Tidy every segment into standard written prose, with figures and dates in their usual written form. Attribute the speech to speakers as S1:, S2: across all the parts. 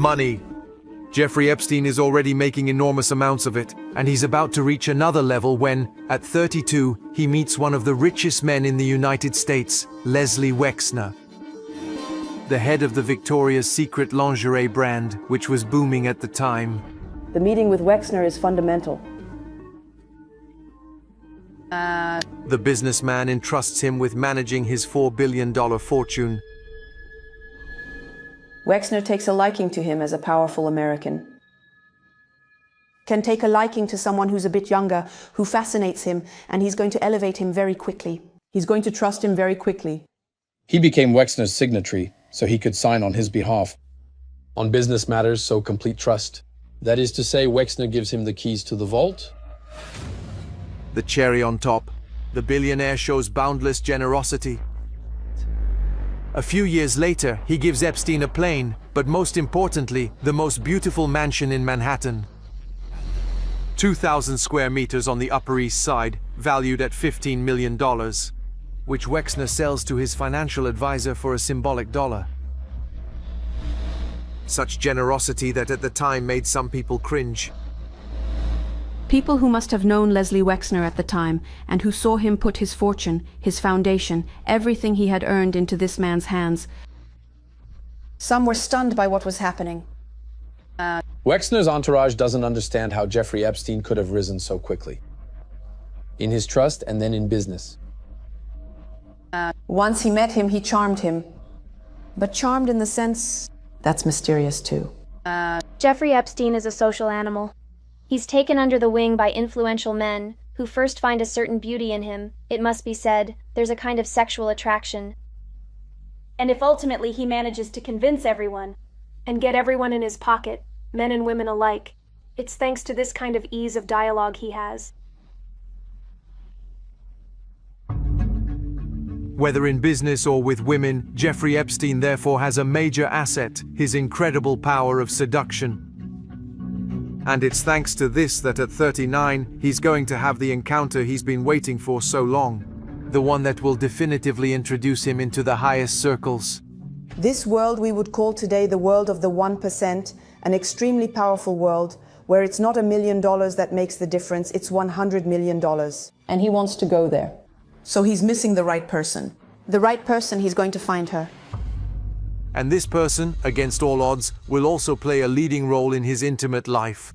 S1: Money. Jeffrey Epstein is already making enormous amounts of it, and he's about to reach another level when, at 32, he meets one of the richest men in the United States, Les Wexner, the head of the Victoria's Secret lingerie brand, which was booming at the time.
S2: The meeting with Wexner is fundamental.
S1: The businessman entrusts him with managing his $4 billion fortune.
S2: Wexner takes a liking to him as a powerful American. Can take a liking to someone who's a bit younger, who fascinates him, and he's going to elevate him very quickly. He's going to trust him very quickly.
S3: He became Wexner's signatory, so he could sign on his behalf. On business matters, so complete trust. That is to say, Wexner gives him the keys to the vault.
S1: The cherry on top, the billionaire shows boundless generosity. A few years later, he gives Epstein a plane, but most importantly, the most beautiful mansion in Manhattan. 2,000 square meters on the Upper East Side, valued at $15 million, which Wexner sells to his financial advisor for a symbolic $1. Such generosity that at the time made some people cringe.
S2: People who must have known Les Wexner at the time, and who saw him put his fortune, his foundation, everything he had earned into this man's hands. Some were stunned by what was happening.
S3: Wexner's entourage doesn't understand how Jeffrey Epstein could have risen so quickly. In his trust and then in business.
S2: Once he met him, he charmed him. But charmed in the sense that's mysterious too.
S4: Jeffrey Epstein is a social animal. He's taken under the wing by influential men who first find a certain beauty in him. It must be said, there's a kind of sexual attraction.
S5: And if ultimately he manages to convince everyone and get everyone in his pocket, men and women alike, it's thanks to this kind of ease of dialogue he has.
S1: Whether in business or with women, Jeffrey Epstein therefore has a major asset, his incredible power of seduction. And it's thanks to this that at 39, he's going to have the encounter he's been waiting for so long. The one that will definitively introduce him into the highest circles.
S2: This world we would call today the world of the 1%, an extremely powerful world, where it's not $1 million that makes the difference, it's $100 million. And he wants to go there. So he's missing the right person. The right person, he's going to find her.
S1: And this person, against all odds, will also play a leading role in his intimate life.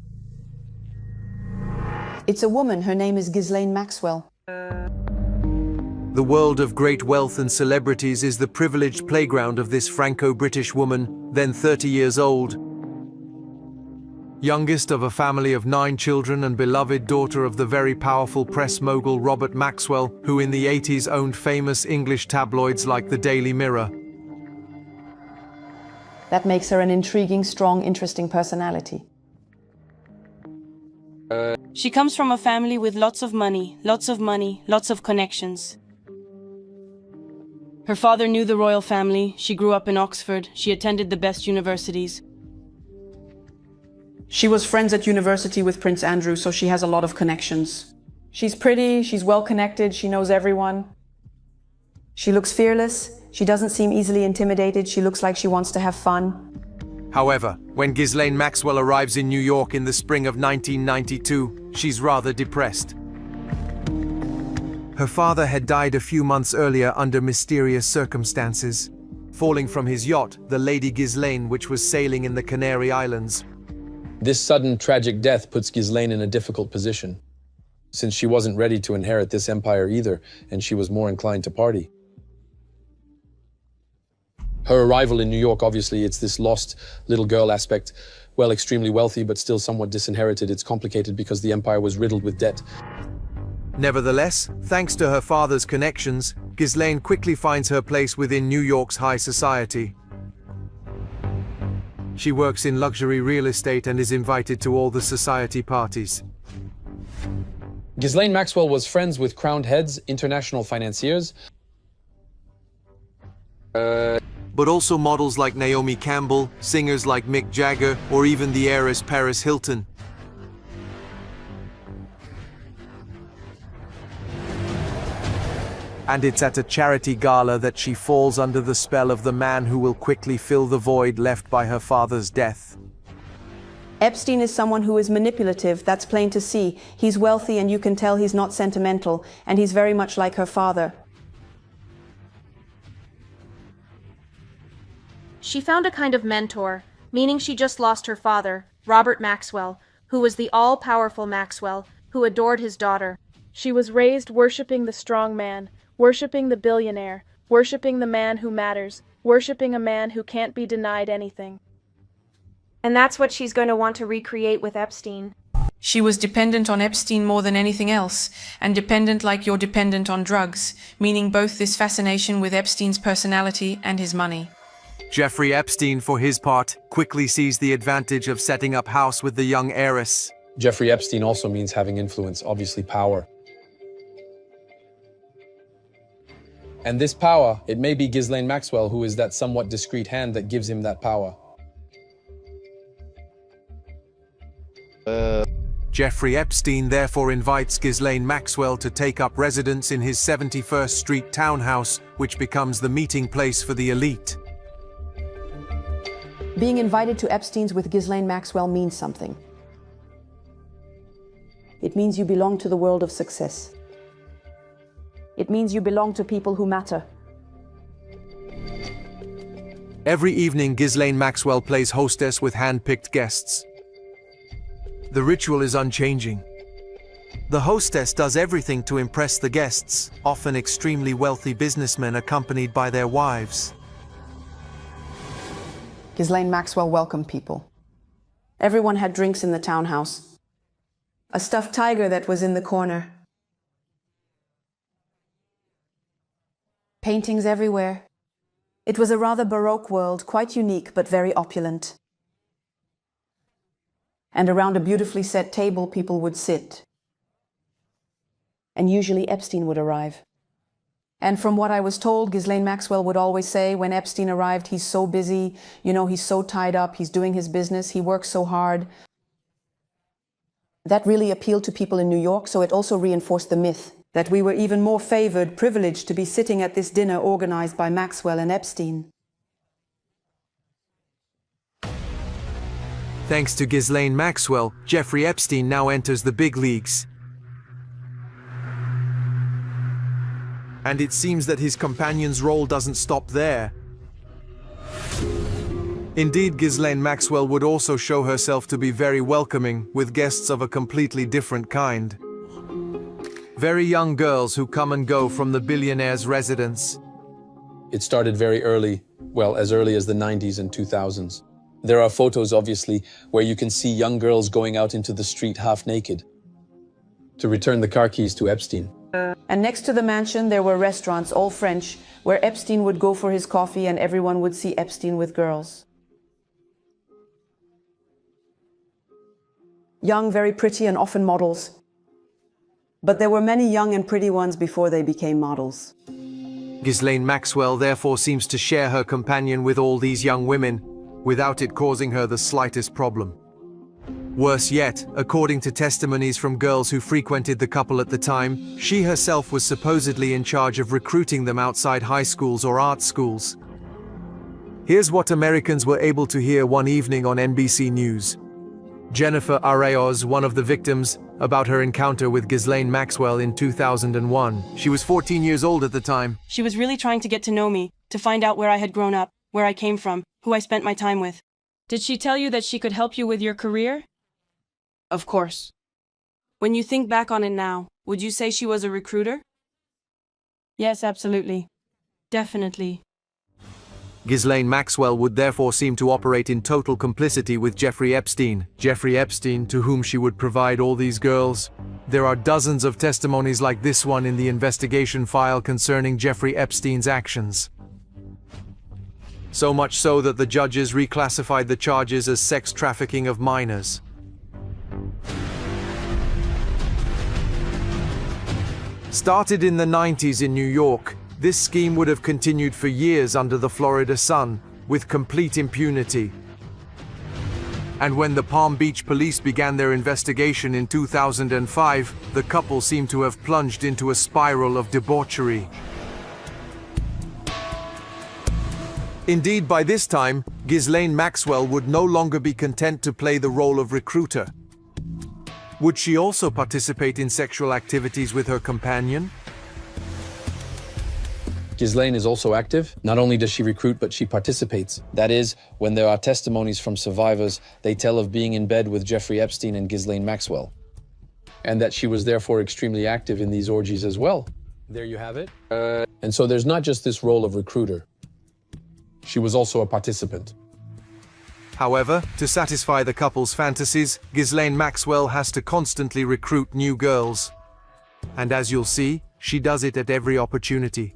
S2: It's a woman, her name is Ghislaine Maxwell.
S1: The world of great wealth and celebrities is the privileged playground of this Franco-British woman, then 30 years old. Youngest of a family of 9 children and beloved daughter of the very powerful press mogul Robert Maxwell, who in the 80s owned famous English tabloids like the Daily Mirror.
S2: That makes her an intriguing, strong, interesting personality.
S6: She comes from a family with lots of money, lots of connections. Her father knew the royal family, she grew up in Oxford, she attended the best universities.
S2: She was friends at university with Prince Andrew, so she has a lot of connections. She's pretty, she's well connected, she knows everyone. She looks fearless, she doesn't seem easily intimidated, she looks like she wants to have fun.
S1: However, when Ghislaine Maxwell arrives in New York in the spring of 1992, she's rather depressed. Her father had died a few months earlier under mysterious circumstances, falling from his yacht, the Lady Ghislaine, which was sailing in the Canary Islands.
S3: This sudden, tragic death puts Ghislaine in a difficult position, since she wasn't ready to inherit this empire either, and she was more inclined to party. Her arrival in New York, obviously, it's this lost little girl aspect. Well, extremely wealthy, but still somewhat disinherited. It's complicated because the empire was riddled with debt.
S1: Nevertheless, thanks to her father's connections, Ghislaine quickly finds her place within New York's high society. She works in luxury real estate and is invited to all the society parties.
S3: Ghislaine Maxwell was friends with crowned heads, international financiers.
S1: But also models like Naomi Campbell, singers like Mick Jagger, or even the heiress Paris Hilton. And it's at a charity gala that she falls under the spell of the man who will quickly fill the void left by her father's death.
S2: Epstein is someone who is manipulative, that's plain to see. He's wealthy and you can tell he's not sentimental, and he's very much like her father.
S5: She found a kind of mentor, meaning she just lost her father, Robert Maxwell, who was the all-powerful Maxwell, who adored his daughter. She was raised worshipping the strong man, worshipping the billionaire, worshipping the man who matters, worshipping a man who can't be denied anything.
S4: And that's what she's going to want to recreate with Epstein.
S6: She was dependent on Epstein more than anything else, and dependent like you're dependent on drugs, meaning both this fascination with Epstein's personality and his money.
S1: Jeffrey Epstein, for his part, quickly sees the advantage of setting up house with the young heiress.
S3: Jeffrey Epstein also means having influence, obviously power. And this power, it may be Ghislaine Maxwell who is that somewhat discreet hand that gives him that power.
S1: Jeffrey Epstein therefore invites Ghislaine Maxwell to take up residence in his 71st Street townhouse, which becomes the meeting place for the elite.
S2: Being invited to Epstein's with Ghislaine Maxwell means something. It means you belong to the world of success. It means you belong to people who matter.
S1: Every evening, Ghislaine Maxwell plays hostess with hand-picked guests. The ritual is unchanging. The hostess does everything to impress the guests, often extremely wealthy businessmen accompanied by their wives.
S2: Ghislaine Maxwell welcomed people. Everyone had drinks in the townhouse. A stuffed tiger that was in the corner. Paintings everywhere. It was a rather Baroque world, quite unique but very opulent. And around a beautifully set table, people would sit. And usually Epstein would arrive. And from what I was told, Ghislaine Maxwell would always say when Epstein arrived, he's so busy, he's so tied up, he's doing his business, he works so hard. That really appealed to people in New York, so it also reinforced the myth that we were even more favored, privileged to be sitting at this dinner organized by Maxwell and Epstein.
S1: Thanks to Ghislaine Maxwell, Jeffrey Epstein now enters the big leagues. And it seems that his companion's role doesn't stop there. Indeed, Ghislaine Maxwell would also show herself to be very welcoming, with guests of a completely different kind. Very young girls who come and go from the billionaire's residence.
S3: It started very early, well, as early as the 90s and 2000s. There are photos, obviously, where you can see young girls going out into the street half naked to return the car keys to Epstein.
S2: And next to the mansion, there were restaurants, all French, where Epstein would go for his coffee and everyone would see Epstein with girls. Young, very pretty, and often models. But there were many young and pretty ones before they became models.
S1: Ghislaine Maxwell therefore seems to share her companion with all these young women, without it causing her the slightest problem. Worse yet, according to testimonies from girls who frequented the couple at the time, she herself was supposedly in charge of recruiting them outside high schools or art schools. Here's what Americans were able to hear one evening on NBC News. Jennifer Arraoz, one of the victims, about her encounter with Ghislaine Maxwell in 2001. She was 14 years old at the time.
S6: She was really trying to get to know me, to find out where I had grown up, where I came from, who I spent my time with. Did she tell you that she could help you with your career? Of course. When you think back on it now, would you say she was a recruiter? Yes, absolutely. Definitely.
S1: Ghislaine Maxwell would therefore seem to operate in total complicity with Jeffrey Epstein. Jeffrey Epstein, to whom she would provide all these girls. There are dozens of testimonies like this one in the investigation file concerning Jeffrey Epstein's actions. So much so that the judges reclassified the charges as sex trafficking of minors. Started in the 90s in New York, this scheme would have continued for years under the Florida sun, with complete impunity. And when the Palm Beach police began their investigation in 2005, the couple seemed to have plunged into a spiral of debauchery. Indeed, by this time, Ghislaine Maxwell would no longer be content to play the role of recruiter. Would she also participate in sexual activities with her companion?
S3: Ghislaine is also active. Not only does she recruit, but she participates. That is, when there are testimonies from survivors, they tell of being in bed with Jeffrey Epstein and Ghislaine Maxwell, and that she was therefore extremely active in these orgies as well. There you have it. And so there's not just this role of recruiter. She was also a participant.
S1: However, to satisfy the couple's fantasies, Ghislaine Maxwell has to constantly recruit new girls. And as you'll see, she does it at every opportunity.